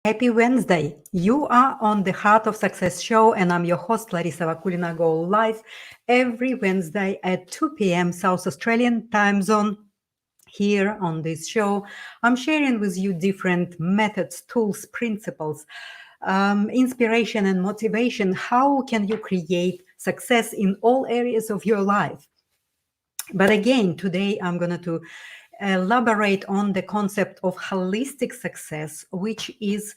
Happy Wednesday. You are on the Heart of Success show, and I'm your host, Larissa Vakulina. Go live every Wednesday at 2 p.m. South Australian time zone. Here on this show, I'm sharing with you different methods, tools, principles, inspiration, and motivation. How can you create success in all areas of your life? But again, today I'm going to elaborate on the concept of holistic success, which is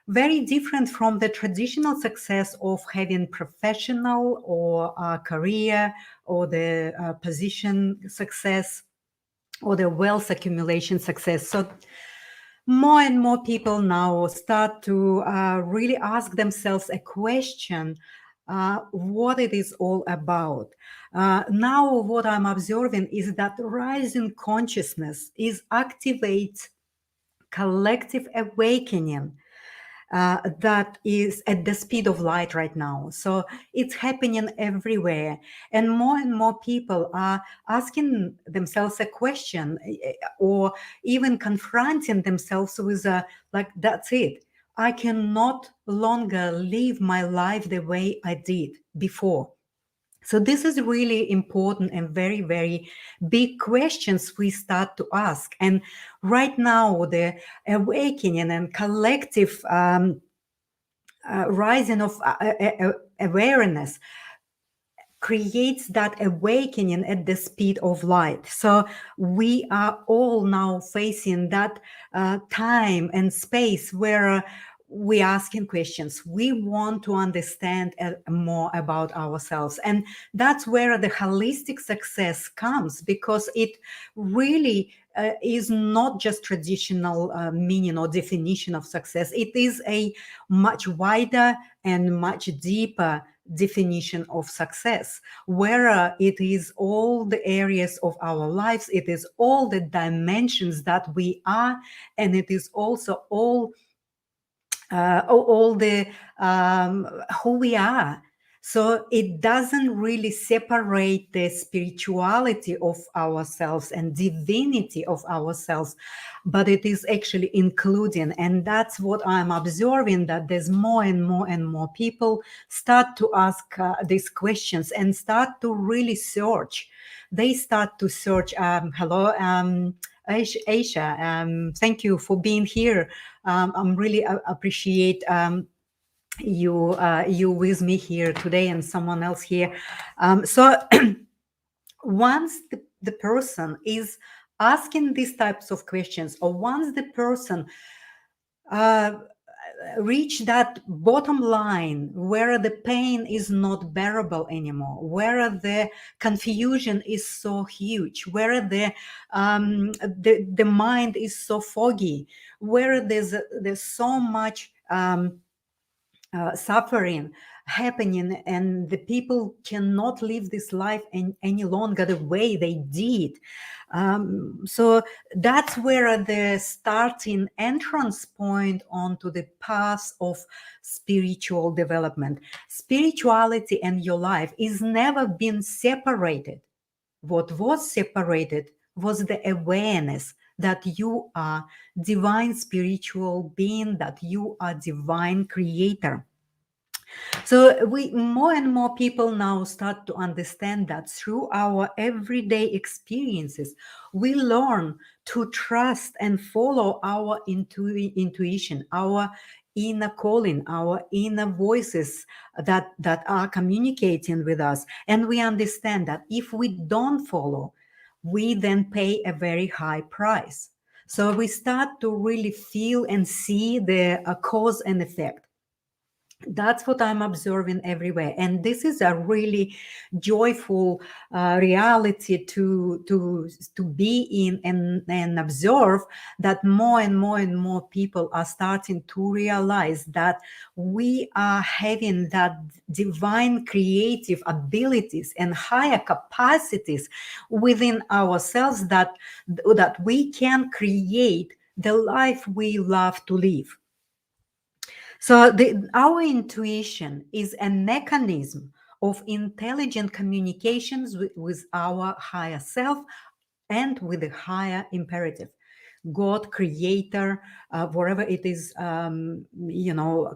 very different from the traditional success of having professional or career or the position success or the wealth accumulation success. So more and more people now start to really ask themselves a question, what it is all about. Now what I'm observing is that rising consciousness is activates collective awakening that is at the speed of light right now. So it's happening everywhere. And more people are asking themselves a question or even confronting themselves with like, that's it. I cannot longer live my life the way I did before. So this is really important and very, very big questions we start to ask. And right now, the awakening and collective rising of awareness creates that awakening at the speed of light. So we are all now facing that time and space where we asking questions. We want to understand more about ourselves. And that's where the holistic success comes, because it really is not just traditional meaning or definition of success. It is a much wider and much deeper definition of success, where it is all the areas of our lives, it is all the dimensions that we are, and it is also all the who we are. So it doesn't really separate the spirituality of ourselves and divinity of ourselves, but it is actually including. And that's what I'm observing, that there's more and more people start to ask these questions and start to really search. They start to search. Hello, Aisha, thank you for being here. I'm really appreciate you with me here today and someone else here. So once the person is asking these types of questions, or once the person reach that bottom line where the pain is not bearable anymore, where the confusion is so huge, where the mind is so foggy, where there's so much suffering happening, and the people cannot live this life any longer the way they did. So that's where the starting entrance point onto the path of spiritual development. Spirituality and your life is never been separated. What was separated was the awareness that you are divine spiritual being, that you are divine creator. So we more and more people now start to understand that through our everyday experiences, we learn to trust and follow our intuition, our inner calling, our inner voices that are communicating with us. And we understand that if we don't follow, we then pay a very high price. So we start to really feel and see the cause and effect. That's what I'm observing everywhere, and this is a really joyful reality to be in and observe, that more and more people are starting to realize that we are having that divine creative abilities and higher capacities within ourselves, that we can create the life we love to live. So our intuition is a mechanism of intelligent communications with our higher self and with the higher imperative. God, creator, wherever it is,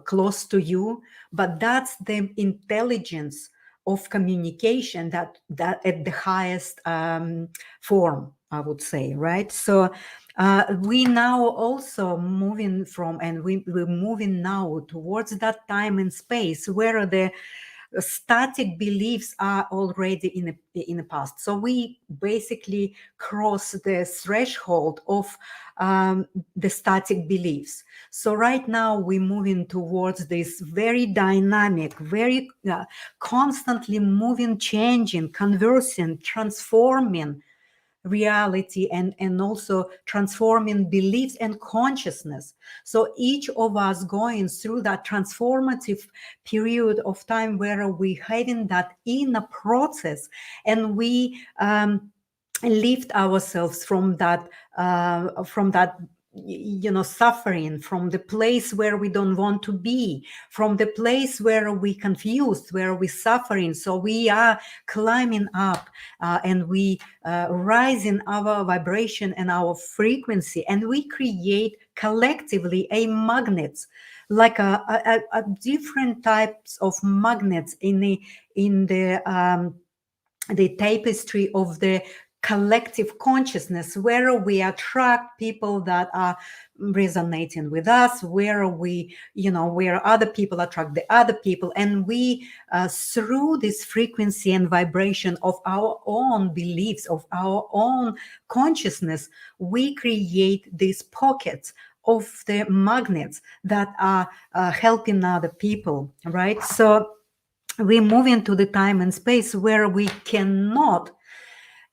close to you. But that's the intelligence of communication, that at the highest form, I would say, right? So we now also moving from, and we're moving now towards that time and space where the static beliefs are already in the past. So we basically cross the threshold of the static beliefs. So right now we're moving towards this very dynamic, very constantly moving, changing, conversing, transforming reality, and also transforming beliefs and consciousness. So each of us going through that transformative period of time where we having that inner process, and we lift ourselves from that suffering, from the place where we don't want to be, from the place where we confused, where we suffering. So we are climbing up, and we rising our vibration and our frequency, and we create collectively a magnets, like a different types of magnets in the tapestry of the collective consciousness, where we attract people that are resonating with us, where other people attract the other people, and we through this frequency and vibration of our own beliefs, of our own consciousness, we create these pockets of the magnets that are helping other people, right? So we move into the time and space where we cannot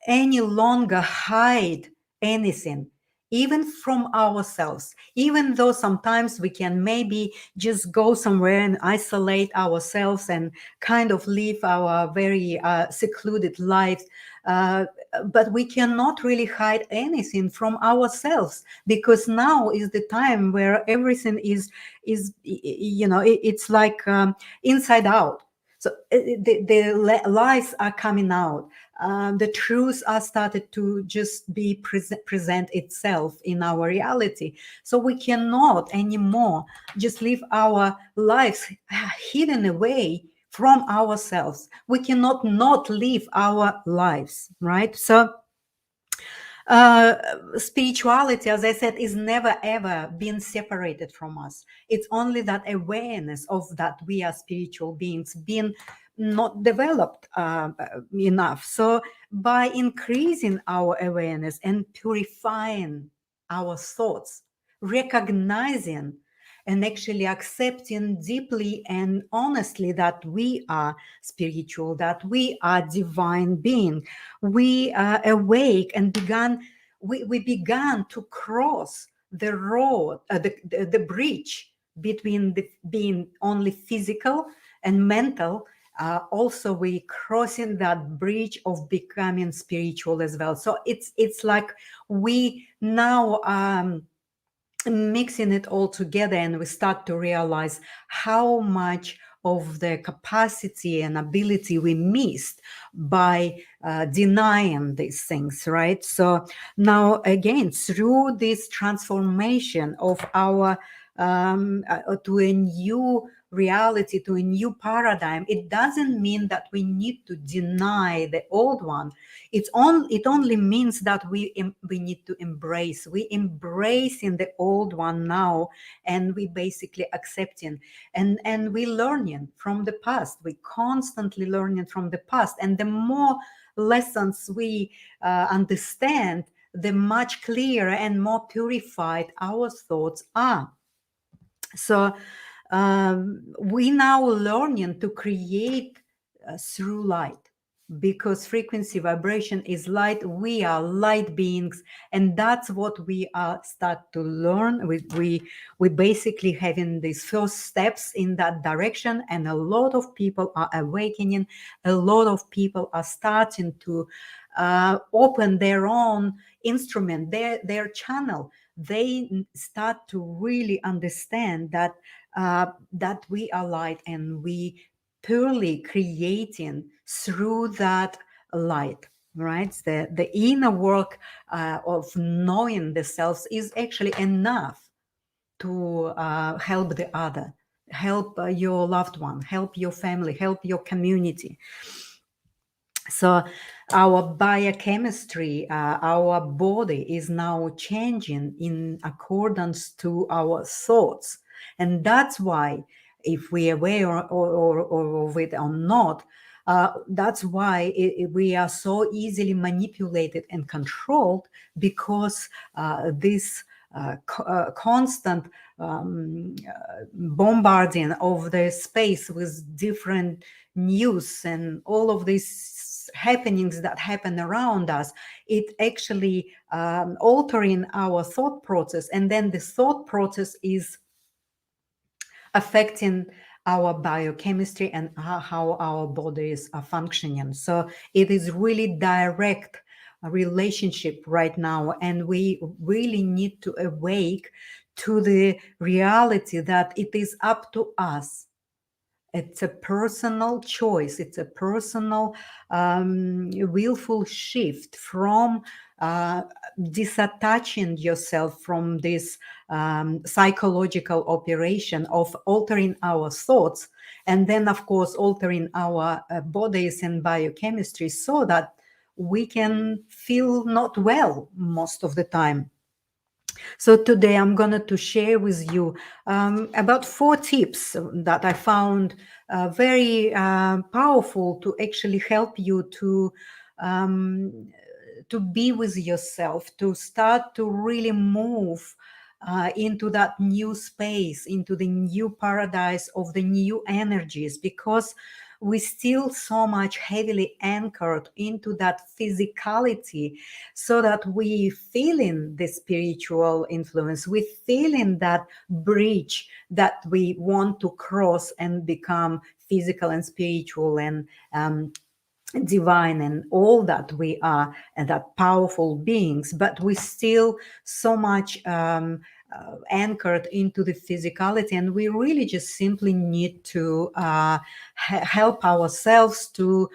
any longer hide anything, even from ourselves, even though sometimes we can maybe just go somewhere and isolate ourselves and kind of live our very secluded lives. But we cannot really hide anything from ourselves, because now is the time where everything it's like inside out. So the lies are coming out. The truths are started to just be present itself in our reality. So we cannot anymore just live our lives hidden away from ourselves. We cannot not live our lives, right? So uh, spirituality, as I said, is never ever been separated from us. It's only that awareness of that we are spiritual beings being not developed enough. So by increasing our awareness and purifying our thoughts, recognizing and actually accepting deeply and honestly that we are spiritual, that we are divine being, we awake and we began to cross the road, the bridge between being only physical and mental. Also we crossing that bridge of becoming spiritual as well. So it's like we now mixing it all together, and we start to realize how much of the capacity and ability we missed by denying these things, right? So now again, through this transformation of our to a new reality, to a new paradigm, it doesn't mean that we need to deny the old one. It only means that we need to embrace. We embracing the old one now, and we basically accepting, and we learning from the past. We constantly learning from the past, and the more lessons we understand, the much clearer and more purified our thoughts are. So we now learning to create through light, because frequency vibration is light. We are light beings, and that's what we are start to learn. We basically having these first steps in that direction, and a lot of people are awakening. A lot of people are starting to open their own instrument, their channel. They start to really understand that we are light, and we purely creating through that light. right? The inner work of knowing the selves is actually enough to help the other, help your loved one, help your family, help your community. So our biochemistry, our body is now changing in accordance to our thoughts. And that's why, if we are aware or of it or not, that's why we are so easily manipulated and controlled, because this constant bombarding of the space with different news and all of these happenings that happen around us, it actually altering our thought process, and then the thought process is affecting our biochemistry and how our bodies are functioning. So it is really direct relationship right now, and we really need to awake to the reality that it is up to us. It's a personal choice. It's a personal, willful shift from uh, disattaching yourself from this psychological operation of altering our thoughts, and then, of course, altering our bodies and biochemistry, so that we can feel not well most of the time. So today I'm going to share with you about 4 tips that I found very powerful to actually help you um, to be with yourself, to start to really move into that new space, into the new paradise of the new energies, because we still so much heavily anchored into that physicality, so that we feeling the spiritual influence, we feeling that bridge that we want to cross and become physical and spiritual and divine and all that we are, and that powerful beings, but we still so much anchored into the physicality, and we really just simply need to help ourselves to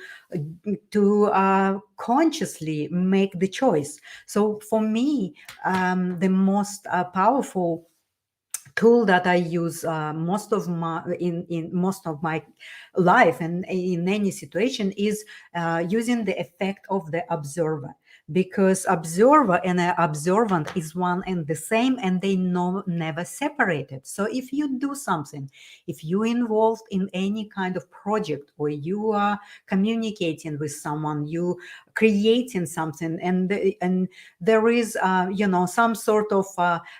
consciously make the choice. So for me, the most powerful tool that I use most of my in most of my life and in any situation is using the effect of the observer, because observer and observant is one and the same, and they never separated. So if you do something, if you involved in any kind of project, or you are communicating with someone, you creating something, and there is some sort of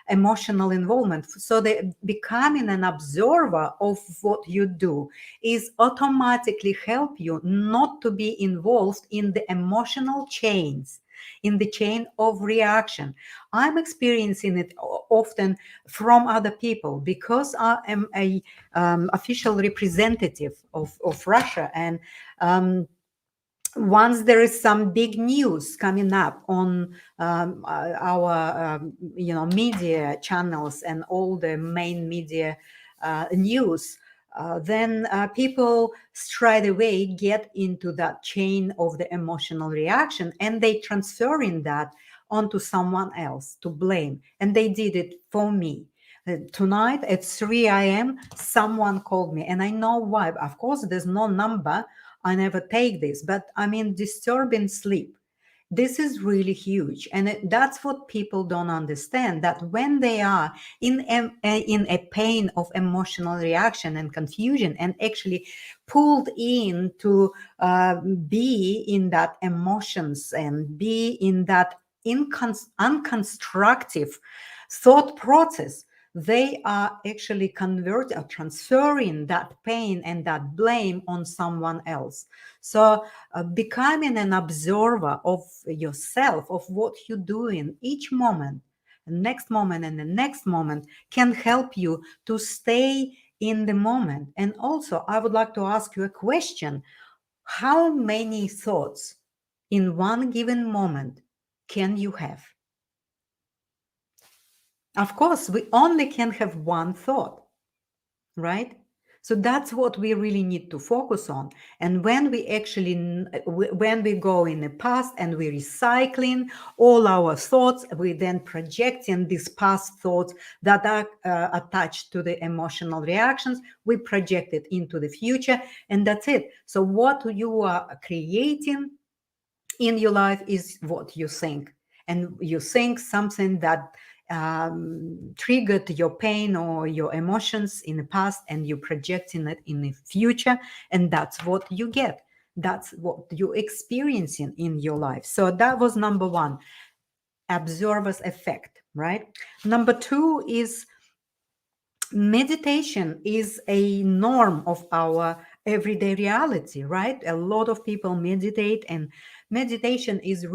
emotional involvement. So the becoming an observer of what you do is automatically help you not to be involved in the emotional chains, in the chain of reaction. I'm experiencing it often from other people, because I am a official representative of Russia, and once there is some big news coming up on our media channels and all the main media news, then people straight away get into that chain of the emotional reaction, and they transferring that onto someone else to blame. And they did it for me. Tonight at 3 a.m., someone called me, and I know why. Of course, there's no number. I never take this, but I mean, disturbing sleep. This is really huge. And that's what people don't understand, that when they are in a pain of emotional reaction and confusion, and actually pulled in to be in that emotions and be in that unconstructive thought process, they are actually converting or transferring that pain and that blame on someone else. So becoming an observer of yourself, of what you do in each moment, the next moment and the next moment, can help you to stay in the moment. And also, I would like to ask you a question. How many thoughts in one given moment can you have? Of course, we only can have one thought, right? So that's what we really need to focus on. And when we actually, when we go in the past and we're recycling all our thoughts, we then projecting these past thoughts that are attached to the emotional reactions, we project it into the future, and that's it. So what you are creating in your life is what you think. And you think something that triggered your pain or your emotions in the past, and you're projecting it in the future, and that's what you get. That's what you're experiencing in your life. So that was number one, observer's effect, right? Number two is meditation is a norm of our everyday reality, right? A lot of people meditate, and meditation is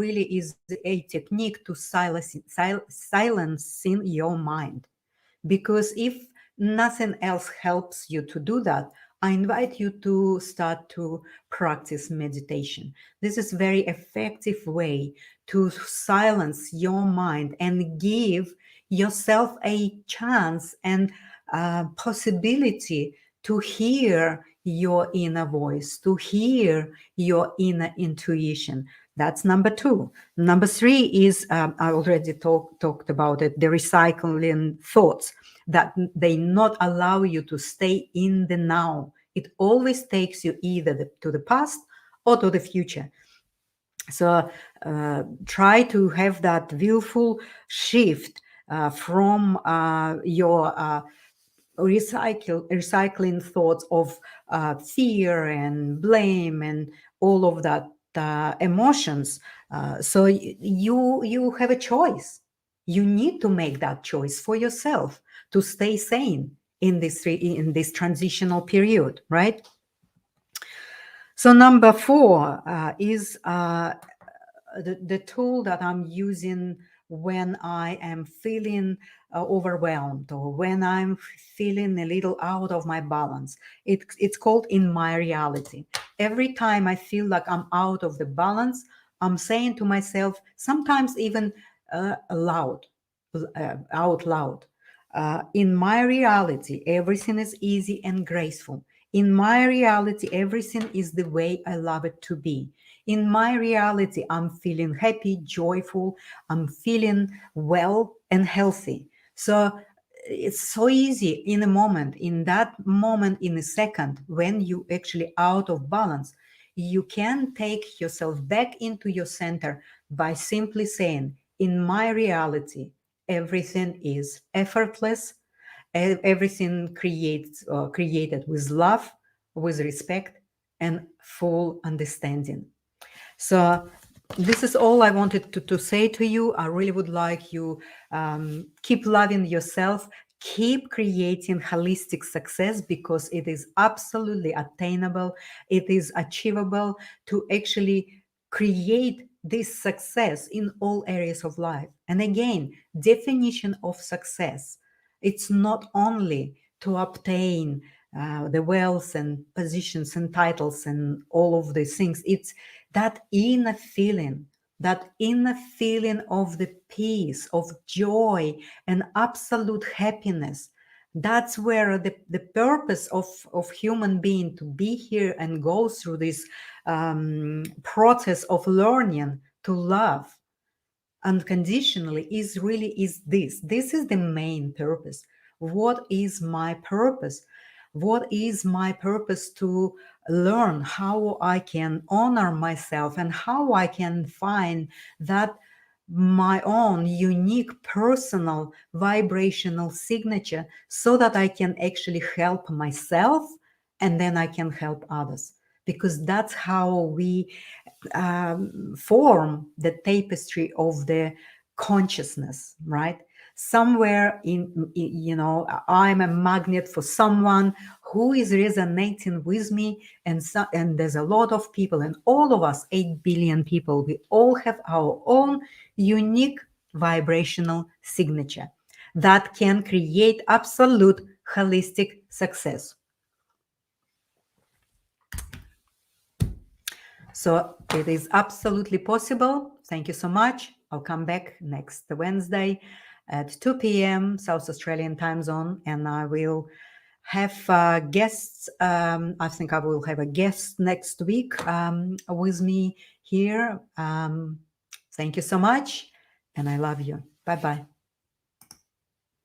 a technique to silencing your mind. Because if nothing else helps you to do that, I invite you to start to practice meditation. This is very effective way to silence your mind and give yourself a chance and possibility to hear your inner voice, to hear your inner intuition. That's number two. Number three is, I already talked about it, the recycling thoughts, that they not allow you to stay in the now. It always takes you either to the past or to the future. So try to have that willful shift from your recycling thoughts of fear and blame and all of that emotions. So you have a choice. You need to make that choice for yourself to stay sane in this transitional period, right? So number four is the tool that I'm using when I am feeling overwhelmed, or when I'm feeling a little out of my balance. It's called In My Reality. Every time I feel like I'm out of the balance, I'm saying to myself, sometimes even out loud, in my reality, everything is easy and graceful. In my reality, everything is the way I love it to be. In my reality, I'm feeling happy, joyful, I'm feeling well and healthy. So it's so easy in a moment, in that moment, in a second, when you actually out of balance, you can take yourself back into your center by simply saying, in my reality, everything is effortless, everything created with love, with respect, and full understanding. So this is all I wanted to say to you. I really would like you keep loving yourself, keep creating holistic success, because it is absolutely attainable. It is achievable to actually create this success in all areas of life. And again, definition of success. It's not only to obtain the wealth and positions and titles and all of these things. It's that inner feeling of the peace, of joy, and absolute happiness. That's where the purpose of human being to be here and go through this process of learning to love unconditionally is this is the main purpose. What is my purpose? What is my purpose? To learn how I can honor myself and how I can find that my own unique personal vibrational signature, so that I can actually help myself, and then I can help others, because that's how we form the tapestry of the consciousness, right? Somewhere I'm a magnet for someone who is resonating with me, and there's a lot of people, and all of us, 8 billion people, we all have our own unique vibrational signature that can create absolute holistic success. So it is absolutely possible. Thank you so much. I'll come back next Wednesday at 2 p.m. South Australian time zone, and I will have guests. I think I will have a guest next week with me here. Thank you so much, and I love you. Bye bye.